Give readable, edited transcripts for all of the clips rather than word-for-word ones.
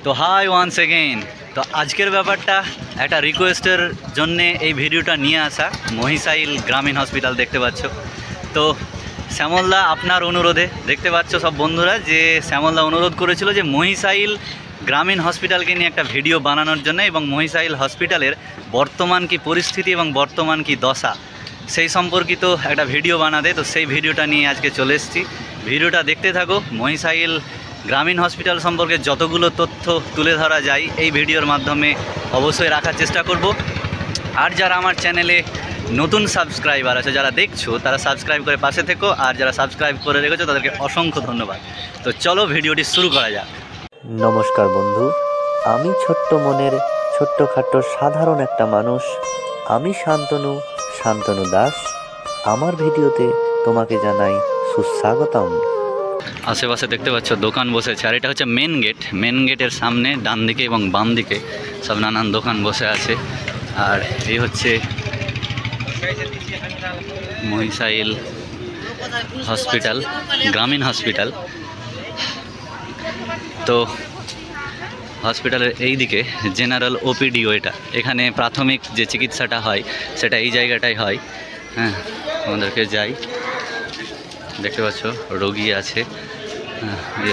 তো high once again. তো আজকের ব্যাপারটা একটা রিকোয়েস্টের জন্যে এই ভিডিওটা নিয়ে আসা। মহিষাইল গ্রামীণ হসপিটাল দেখতে পাচ্ছ। তো শ্যামলদা আপনার অনুরোধে দেখতে পাচ্ছ সব বন্ধুরা যে শ্যামলদা অনুরোধ করেছিল যে মহিষাইল গ্রামীণ হসপিটালকে নিয়ে একটা ভিডিও বানানোর জন্য এবং মহিষাইল হসপিটালের বর্তমান কি পরিস্থিতি এবং বর্তমান কি দশা সেই সম্পর্কিত একটা ভিডিও বানাতে। তো সেই ভিডিওটা নিয়ে আজকে চলে এসেছি। ভিডিওটা দেখতে থাকো। মহিষাইল গ্রামীণ হসপিটাল সম্পর্কে যতগুলো তথ্য তুলে ধরা যায় এই ভিডিওর মাধ্যমে অবশ্যই রাখার চেষ্টা করব। আর যারা আমার চ্যানেলে নতুন সাবস্ক্রাইবার আছে, যারা দেখছো তারা সাবস্ক্রাইব করে পাশে থেকো, আর যারা সাবস্ক্রাইব করে রেখেছো তাদেরকে অসংখ্য ধন্যবাদ। তো চলো ভিডিওটি শুরু করা যাক। নমস্কার বন্ধু, আমি ছোট্ট মনের ছোট্টখাট্টো সাধারণ একটা মানুষ। আমি শান্তনু দাস। আমার ভিডিওতে তোমাকে জানাই সুস্বাগতম। আশেপাশে দেখতে পাচ্ছ দোকান বসেছে, আর এটা হচ্ছে মেন গেট। মেন গেটের সামনে ডান দিকে এবং বাম দিকে সব নানান দোকান বসে আছে। আর এই হচ্ছে মহিষাইল হসপিটাল, গ্রামীণ হসপিটাল। তো হসপিটালের এই দিকে জেনারেল ওপিডিও, এখানে প্রাথমিক যে চিকিৎসাটা হয় সেটা এই জায়গাটাই হয়। হ্যাঁ, আমাদেরকে যাই, দেখতে পাচ্ছ রোগী আছে।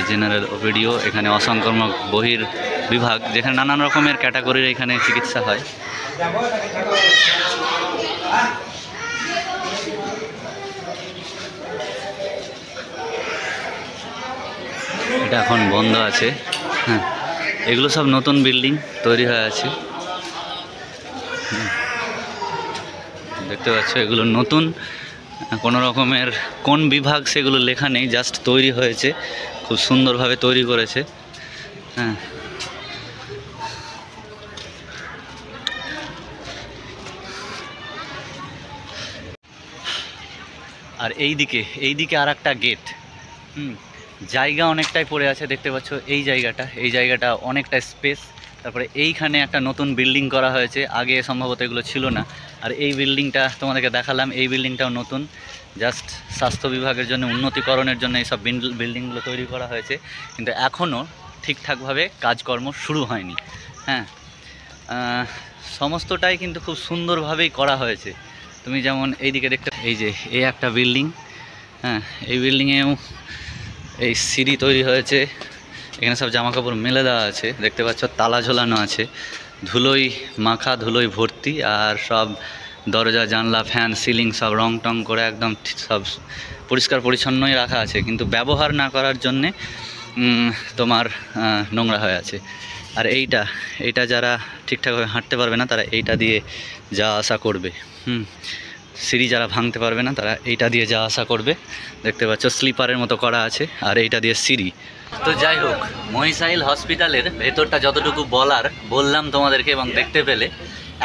জেনারেল ওপিডিও, এখানে অসংক্রামক বহির বিভাগ, যেখানে নানান রকমের ক্যাটাগরির এখানে চিকিৎসা হয়। এটা এখন বন্ধ আছে। হ্যাঁ, এগুলো সব নতুন বিল্ডিং তৈরি হয়ে আছে। দেখতে পাচ্ছ এগুলো নতুন, কোনো রকমের কোন বিভাগ সেগুলো লেখা নেই, জাস্ট তৈরি হয়েছে, খুব সুন্দরভাবে তৈরি করেছে। হ্যাঁ, আর এই দিকে আর একটা গেট। জায়গা অনেকটাই পড়ে আছে, দেখতে পাচ্ছ এই জায়গাটা অনেকটা স্পেস। তারপরে এইখানে একটা নতুন বিল্ডিং করা হয়েছে, আগে সম্ভবত এগুলো ছিল না। আর এই বিল্ডিংটা তোমাদেরকে দেখালাম, এই বিল্ডিংটাও নতুন, জাস্ট স্বাস্থ্য বিভাগের জন্য উন্নতিকরণের জন্য এইসব বিল্ডিংগুলো তৈরি করা হয়েছে, কিন্তু এখনও ঠিকঠাকভাবে কাজকর্ম শুরু হয়নি। হ্যাঁ, সমস্তটাই কিন্তু খুব সুন্দরভাবেই করা হয়েছে। তুমি যেমন এইদিকে দেখতে, এই যে এই একটা বিল্ডিং। হ্যাঁ, এই বিল্ডিংয়েও এই সিঁড়ি তৈরি হয়েছে, এখানে সব জামাকাপড় মেলে দেওয়া আছে, দেখতে পাচ্ছ তালা ঝোলানো আছে, ধুলোই মাখা, ধুলোই ভর্তি। আর সব দরজা জানলা ফ্যান সিলিং সব রং টং করে একদম সব পরিষ্কার পরিচ্ছন্নই রাখা আছে, কিন্তু ব্যবহার না করার জন্যে তোমার নোংরা হয়ে আছে। আর এইটা যারা ঠিকঠাকভাবে হাঁটতে পারবে না তারা এইটা দিয়ে যাওয়া আসা করবে। সিঁড়ি যারা ভাঙতে পারবে না তারা এইটা দিয়ে যাওয়া আসা করবে। দেখতে পাচ্ছ স্লিপারের মতো করা আছে, আর এইটা দিয়ে সিঁড়ি। তো যাই হোক, মহিষাইল হসপিটালের ভেতরটা যতটুকু বললাম তোমাদেরকে এবং দেখতে পেলে।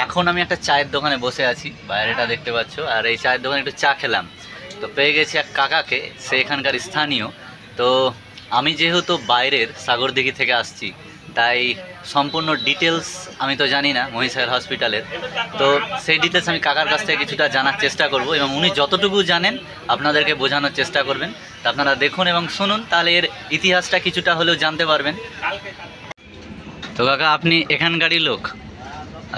এখন আমি একটা চায়ের দোকানে বসে আছি, বাইরেটা দেখতে পাচ্ছ। আর এই চায়ের দোকানে একটু চা খেলাম, তো পেয়ে গেছি এক কাকাকে, সে এখানকার স্থানীয়। তো আমি যেহেতু বাইরের সাগরদিঘি থেকে আসছি, তাই সম্পূর্ণ ডিটেলস আমি তো জানি না মহিষাইল হসপিটালের। তো সেই ডিটেলস আমি কাকার কাছ থেকে কিছুটা জানার চেষ্টা করব, এবং উনি যতটুকু জানেন আপনাদেরকে বোঝানোর চেষ্টা করবেন। তা আপনারা দেখুন এবং শুনুন, তাহলে এর ইতিহাসটা কিছুটা হলেও জানতে পারবেন। তো কাকা, আপনি এখানকারই লোক?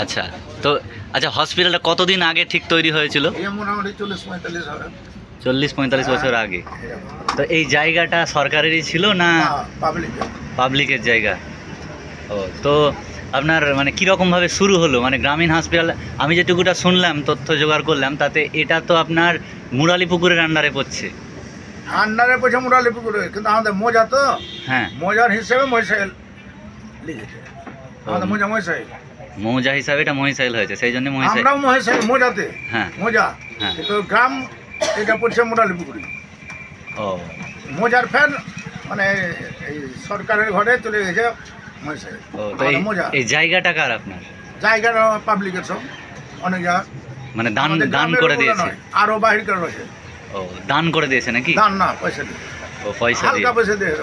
আচ্ছা, তো আচ্ছা, হসপিটালটা কতদিন আগে ঠিক তৈরি হয়েছিল? মোটামুটি 40-45 বছর আগে। তো এই জায়গাটা সরকারেরই ছিল না পাবলিকের জায়গা? ও, তো আপনার মানে কীরকমভাবে শুরু হলো, মানে গ্রামীণ হসপিটাল? আমি যেটুকুটা শুনলাম, তথ্য জোগাড় করলাম, তাতে এটা তো আপনার মুরালিপুকুরের আন্ডারে পড়ছে। মুরালিপুকুরে, কিন্তু আমাদের মোজা তো, হ্যাঁ, মোজার হিসেবে মহিষাইল লিখেছে। আমাদের মোজা মহিষাইল, মৌজা হিসাবে এটা মহিষাইল হয়েছে, সেই জন্য মহিষাইল। আমরাও মহিষাইল মোজাতে, হ্যাঁ মোজা, হ্যাঁ। কিন্তু গ্রাম এটা পড়ছে মুরালিপুকুরে। ও, মোজার ফ্যান মানে এই সরকারের ঘরে চলে গেছে মহিষাইল। ও, তো এই জায়গাটা কার আপনার? জায়গাটা পাবলিকের সব, অনেক জায়গা মানে দান করে দিয়েছে, আরো বাহির করে রয়েছে। ও, দান করে দিয়েছে নাকি? দান না, পয়সা দিয়ে। ও, পয়সা দিয়ে, হালকা পয়সা দিয়ে।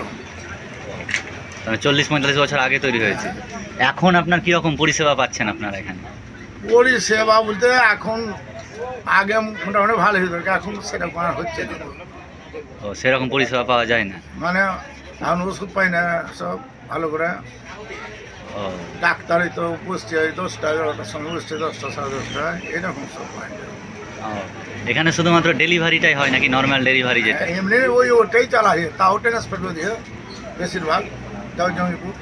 40-45 বছর আগে তৈরি হয়েছে। এখন আপনার কীরকম পরিষেবা পাচ্ছেন আপনারা এখানে? পরিষেবা বলতে এখন আগে মোটামুটি ভালো হতো, এখন সেরকম আর হচ্ছে না। ও, সেরকম পরিষেবা পাওয়া যায় না, মানে এখন ওষুধ পাই না, সব ভালো করে। ও ডাক্তারই তো বসছে 10টা 11টার সময় বসছে, 10টা 10:30 এরকম সব হয়। ও, এখানে শুধুমাত্র ডেলিভারিটাই হয় নাকি নর্মাল ডেলিভারি যেটা? এমনি ওটাই চালায়, তাও ট্রান্সফার করে দিয়ে বেশিরভাগ যাও জমিপুর।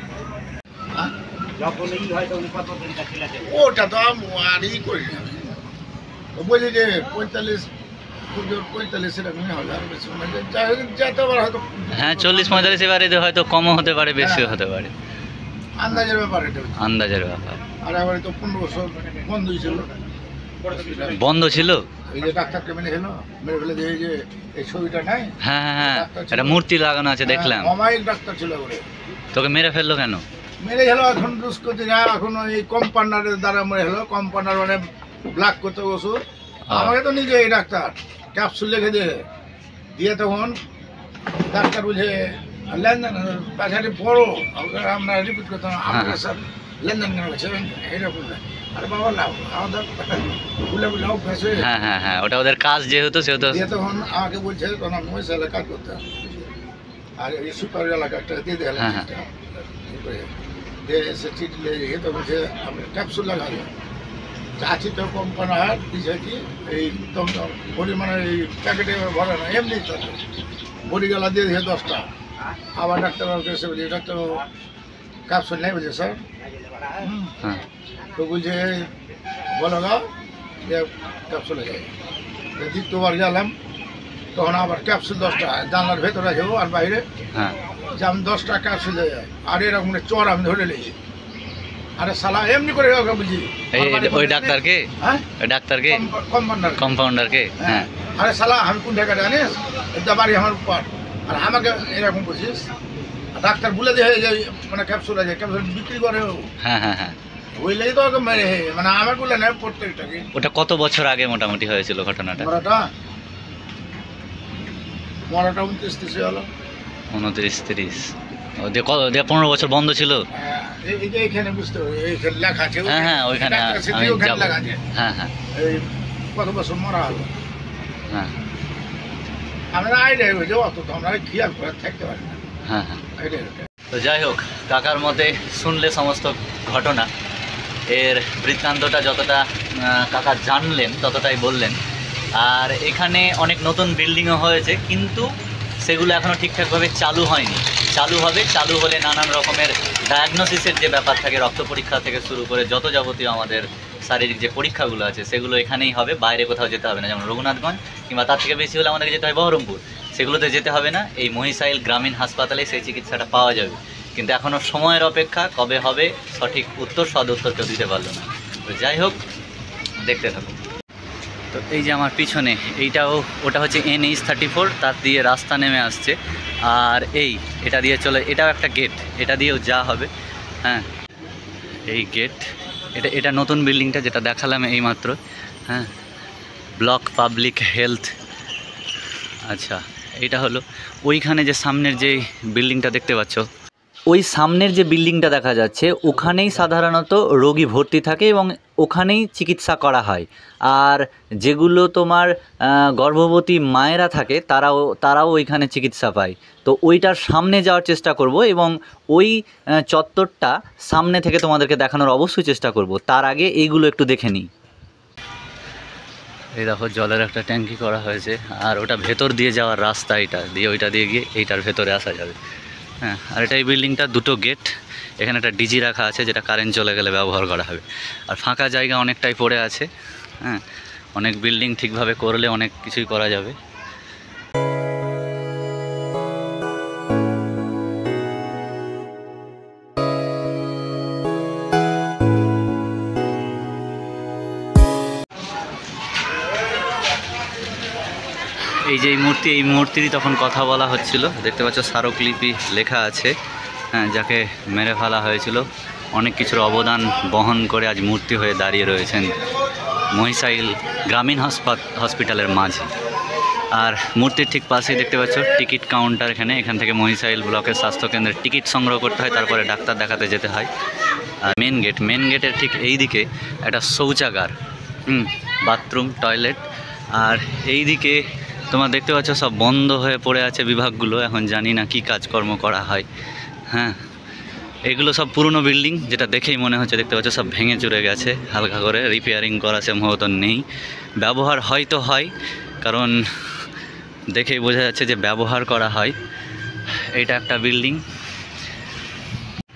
ওটা তো আরই করি না, বলি যে 45 এরকমই হবে, আর বেশি যেতে পারে হয়তো। হ্যাঁ 40-45 এবারে হয়তো কমও হতে পারে, বেশিও হতে পারে, আন্দাজের ব্যাপার এটা হচ্ছে। আন্দাজের ব্যাপার। আর এবারে তো 15 বছর বন্ধই ছিল, বন্ধ ছিল। এই যে ডাক্তারকে মেরে ফেলে দিয়ে এই যে এই ছবিটা নাই। হ্যাঁ হ্যাঁ হ্যাঁ, একটা মূর্তি লাগানো আছে দেখলাম। অমায়িক ডাক্তার ছিল বলে তোকে মেরে ফেললো কেন? মেরে গেল এখন দুষ্কৃতীরা, এখন এই কম্পাউন্ডারের দ্বারা মেরে গেলো। কম্পাউন্ডার মানে ব্ল্যাক করতে ওষুধ। আমাকে তো নিজে এই ডাক্তার ক্যাপসুল লিখে দিয়ে তখন ডাক্তার বুঝে লেনদেন পাশাটি বড় আমরা রিপিট করতাম, আপনার স্যার লেনদেন কেন করছেন এইরকম না। আরে বাবা লাভ আমাদের বুলে অভ্যাস হয়ে। হ্যাঁ হ্যাঁ হ্যাঁ, ওটা ওদের কাজ যেহেতু সেহেতু। দিয়ে তখন আমাকে বলছে তখন আমি ওই এলাকা কাজ করতাম, আর এই সুপার এলাকাটা দিয়ে দেয় এসে চিঠি লেগে তো বলছে আপনি ক্যাপসুল লাগাবে। চাচ্ছি তো কোম্পানার দিয়েছি এই দমদম বড়ি, মানে এই প্যাকেটে ভরে না, এমনি চলে বড়ি গেলা দিয়ে দিয়েছে 10টা। আবার ডাক্তারবাবুকে এসে বলছি ডাক্তার ক্যাপসুল নেই, বলছে স্যার। তো বলছে বলো গাও যে ক্যাপসুলে যাই। দ্বিতীয়বার গেলাম তখন আবার ক্যাপসুল 10টা, জানলার ভেতরে আছে আর বাইরে, যে আমি 10টা ক্যাপসুল যাই। আর এরকম চর আমি ধরে নিই, আরে শালা এমনি করে বুঝি ওই ডাক্তারকে, হ্যাঁ ওই ডাক্তারকে কম্পাউন্ডার কম্পাউন্ডারকে। হ্যাঁ, আরে শালা আমি কোন জায়গাটা জানিস, এটা বাড়ি আমার উপর, আর আমাকে এরকম বলছিস। ডাক্তার বলে দিয়ে যে মানে ক্যাপসুল আছে, ক্যাপসুল বিক্রি করে। হ্যাঁ হ্যাঁ হ্যাঁ, ওই লেগে তো ওকে মেরে, মানে আমার বলে নেয় প্রত্যেকটাকে। ওটা কত বছর আগে মোটামুটি হয়েছিল ঘটনাটা? মরাটা 29-30 হলো। 29-30, ও দিয়ে 15 বছর বন্ধ ছিল। এই যে এখানে বুঝতে হবে, এইখানে লেখা আছে। হ্যাঁ হ্যাঁ, ওইখানে আমি যাব। হ্যাঁ হ্যাঁ, এই কত বছর মরা হলো। হ্যাঁ, আমরা আইডিয়া হয়েছে, অত তো আমরা খেয়াল করে থাকতে পারি না। হ্যাঁ হ্যাঁ। তো যাই হোক, কাকার মতে শুনলে সমস্ত ঘটনা, এর বৃত্তান্তটা যতটা কাকা জানলেন ততটাই বললেন। আর এখানে অনেক নতুন বিল্ডিংও হয়েছে, কিন্তু সেগুলো এখনও ঠিকঠাকভাবে চালু হয়নি। চালু হবে, চালু হলে নানান রকমের ডায়াগনোসিসের যে ব্যাপার থাকে, রক্ত পরীক্ষা থেকে শুরু করে যত যাবতীয় আমাদের শারীরিক যে পরীক্ষাগুলো আছে সেগুলো এখানেই হবে, বাইরে কোথাও যেতে হবে না। যেমন রঘুনাথগঞ্জ কিংবা তার থেকে বেশি হলে আমাদেরকে যেতে হয় বহরমপুর, সেগুলোতে যেতে হবে না। এই মহিষাইল গ্রামীণ হাসপাতালে সেই চিকিৎসাটা পাওয়া যাবে। কিন্তু এখনও সময়ের অপেক্ষা, কবে হবে সঠিক উত্তর, সদ উত্তর কেউ দিতে পারলো না। তো যাই হোক, দেখতে থাকো। তো এই যে আমার পিছনে এইটাও, ওটা হচ্ছে NH 34, তার দিয়ে রাস্তা নেমে আসছে। আর এটা দিয়ে চলে, এটাও একটা গেট, এটা দিয়েও যা হবে। হ্যাঁ, এই গেট, এটা নতুন বিল্ডিংটা যেটা দেখালাম এইমাত্র। হ্যাঁ, ব্লক পাবলিক হেলথ। আচ্ছা, এটা হলো ওইখানে যে সামনের যে বিল্ডিংটা দেখতে পাচ্ছ, ওই সামনের যে বিল্ডিংটা দেখা যাচ্ছে, ওখানেই সাধারণত রোগী ভর্তি থাকে এবং ওখানেই চিকিৎসা করা হয়। আর যেগুলো তোমার গর্ভবতী মায়েরা থাকে তারাও ওইখানে চিকিৎসা পায়। তো ওইটার সামনে যাওয়ার চেষ্টা করব এবং ওই চত্বরটা সামনে থেকে তোমাদেরকে দেখানোর অবশ্যই চেষ্টা করব। তার আগে এইগুলো একটু দেখে নিই। এই দেখো, জলের একটা ট্যাঙ্কি করা হয়েছে, আর ওটা ভেতর দিয়ে যাওয়ার রাস্তা, এটা দিয়ে ওইটা দিয়ে গিয়ে এইটার ভেতরে আসা যাবে। হ্যাঁ, আর এটা এই বিল্ডিংটা দুটো গেট, এখানে একটা ডিজি রাখা আছে যেটা কারেন্ট চলে গেলে ব্যবহার করা হবে। আর ফাঁকা জায়গা অনেকটাই পড়ে আছে। হ্যাঁ, অনেক বিল্ডিং ঠিকভাবে করলে অনেক কিছুই করা যাবে। এই যে এই মূর্তিরই তখন কথা বলা হচ্ছিল, দেখতে পাচ্ছ স্মারকলিপি লেখা আছে। হ্যাঁ, যাকে মেরে ফেলা হয়েছিল, অনেক কিছুর অবদান বহন করে আজ মূর্তি হয়ে দাঁড়িয়ে রয়েছেন মহিষাইল গ্রামীণ হসপিটালের মাঝে। আর মূর্তির ঠিক পাশেই দেখতে পাচ্ছ টিকিট কাউন্টার। এখান থেকে মহিষাইল ব্লকের স্বাস্থ্যকেন্দ্রের টিকিট সংগ্রহ করতে হয়, তারপরে ডাক্তার দেখাতে যেতে হয়। আর মেন গেটের ঠিক এই দিকে একটা শৌচাগার, বাথরুম, টয়লেট। আর এই দিকে তোমরা দেখতে পাচ্ছ সব বন্ধ হয়ে পড়ে আছে বিভাগগুলো, এখন জানি না কি কাজকর্ম করা হয়। হ্যাঁ, এগুলো সব পুরনো বিল্ডিং, যেটা দেখেই মনে হচ্ছে, দেখতে পাচ্ছ সব ভেঙে চুরে গেছে, হালকা করে রিপেয়ারিং করা সম্ভবত নেই, ব্যবহার হয়তো হয়, কারণ দেখেই বোঝা যাচ্ছে যে ব্যবহার করা হয়। এইটা একটা বিল্ডিং।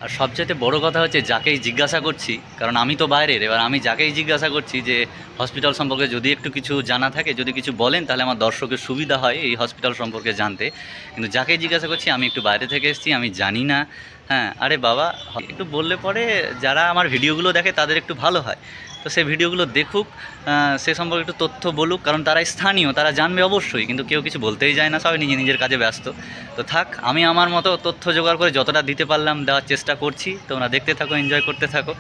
আর সবচেয়ে বড় কথা হচ্ছে যাকেই জিজ্ঞাসা করছি, কারণ আমি তো বাইরের, এবার আমি যাকেই জিজ্ঞাসা করছি যে হসপিটাল সম্পর্কে যদি একটু কিছু জানা থাকে, যদি কিছু বলেন, তাহলে আমার দর্শকের সুবিধা হয় এই হসপিটাল সম্পর্কে জানতে। কিন্তু যাকেই জিজ্ঞাসা করছি আমি একটু বাইরে থেকে এসেছি, আমি জানি না। হ্যাঁ, আরে বাবা একটু বললে পরে যারা আমার ভিডিওগুলো দেখে তাদের একটু ভালো হয়, তো সেই ভিডিওগুলো দেখুক, সে সম্পর্কে একটু তথ্য বলুক, কারণ তারা স্থানীয়, তারা জানবে অবশ্যই, কিন্তু কেউ কিছু বলতেই যায় না, সবাই নিজের কাজে ব্যস্ত। তো থাক, আমি আমার মতো তথ্য জোগাড় করে যতটা দিতে পারলাম দেওয়ার চেষ্টা করছি, তোমরা দেখতে থাকো, এনজয় করতে থাকো।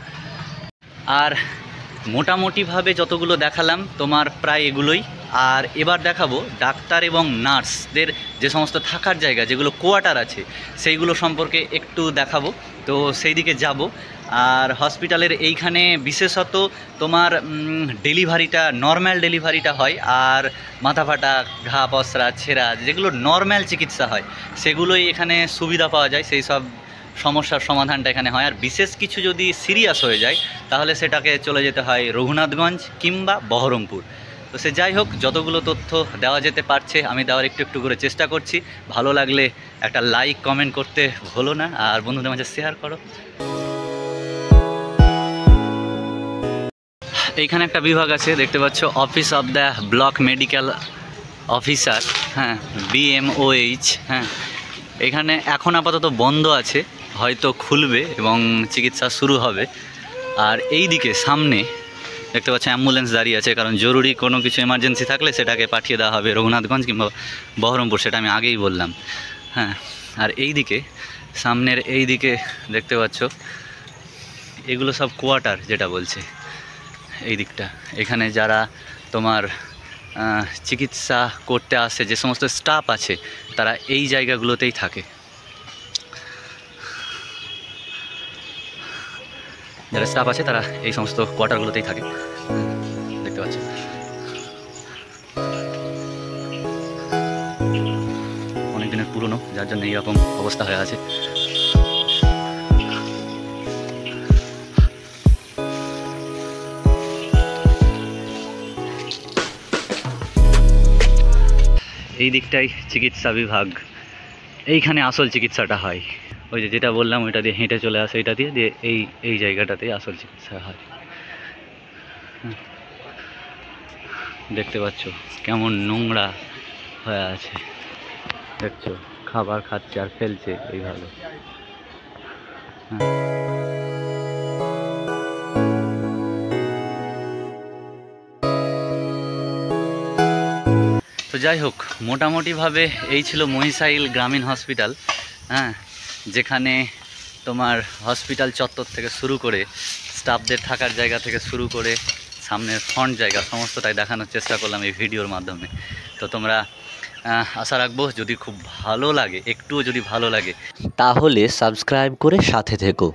আর মোটামুটিভাবে যতগুলো দেখালাম তোমার প্রায় এগুলোই। আর এবার দেখাবো ডাক্তার এবং নার্সদের যে সমস্ত থাকার জায়গা, যেগুলো কোয়ার্টার আছে, সেইগুলো সম্পর্কে একটু দেখাবো, তো সেই দিকে যাব। আর হসপিটালের এইখানে বিশেষত তোমার ডেলিভারিটা, নর্ম্যাল ডেলিভারিটা হয়, আর মাথা ফাটা, ঘা পসরা, ছেঁড়া, যেগুলো নর্ম্যাল চিকিৎসা হয়, সেগুলোই এখানে সুবিধা পাওয়া যায়, সেই সব সমস্যার সমাধানটা এখানে হয়। আর বিশেষ কিছু যদি সিরিয়াস হয়ে যায় তাহলে সেটাকে চলে যেতে হয় রঘুনাথগঞ্জ কিংবা বহরমপুর। তো সে যাই হোক, যতগুলো তথ্য দেওয়া যেতে পারছে আমি দেওয়ার একটু একটু করে চেষ্টা করছি। ভালো লাগলে একটা লাইক কমেন্ট করতে ভুলো না, আর বন্ধুদের মাঝে শেয়ার করো। এইখানে একটা বিভাগ আছে, দেখতে পাচ্ছ, office of the block medical officer, হ্যাঁ, BMOH। হ্যাঁ, এখানে এখন আপাতত বন্ধ আছে, হয়তো খুলবে এবং চিকিৎসা শুরু হবে। আর এই দিকে সামনে দেখতে পাচ্ছ অ্যাম্বুলেন্স দাঁড়িয়ে আছে, কারণ জরুরি কোনো কিছু এমার্জেন্সি থাকলে সেটাকে পাঠিয়ে দেওয়া হবে রঘুনাথগঞ্জ কিংবা বহরমপুর, সেটা আমি আগেই বললাম। হ্যাঁ, আর এই দিকে সামনের এই দিকে দেখতে পাচ্ছ এগুলো সব কোয়ার্টার, যেটা বলছে এই দিকটা, এখানে যারা তোমার চিকিৎসা করতে আসে, যে সমস্ত স্টাফ আছে, তারা এই জায়গাগুলোতেই থাকে। যারা স্টাফ আছে তারা এই সমস্ত কোয়ার্টারগুলোতেই থাকে, দেখতে পাচ্ছ। অনেক দিনের পুরনো, যার জন্য এইরকম অবস্থা হয়ে আছে। এই দিকটাই চিকিৎসা বিভাগ, এইখানে আসল চিকিৎসাটা হয়। ওই যেটা বললাম ওইটা দিয়ে হেঁটে চলে আসে, এটা দিয়ে দিয়ে এই জায়গাটাতেই আসল চিকিৎসা হয়। দেখতে পাচ্ছ কেমন নোংরা হয়ে আছে, দেখছো, খাবার খাচ্ছে আর ফেলছে এইভাবে। তো যাই হোক, মোটামুটিভাবে এই ছিল মহিষাইল গ্রামীণ হসপিটাল। হ্যাঁ, যেখানে তোমার হসপিটাল চত্বর থেকে শুরু করে, স্টাফদের থাকার জায়গা থেকে শুরু করে, সামনের ফ্রন্ট জায়গা, সমস্তটাই দেখানোর চেষ্টা করলাম এই ভিডিওর মাধ্যমে। তো তোমরা আশা রাখবো যদি খুব ভালো লাগে, একটুও যদি ভালো লাগে, তাহলে সাবস্ক্রাইব করে সাথে থেকো।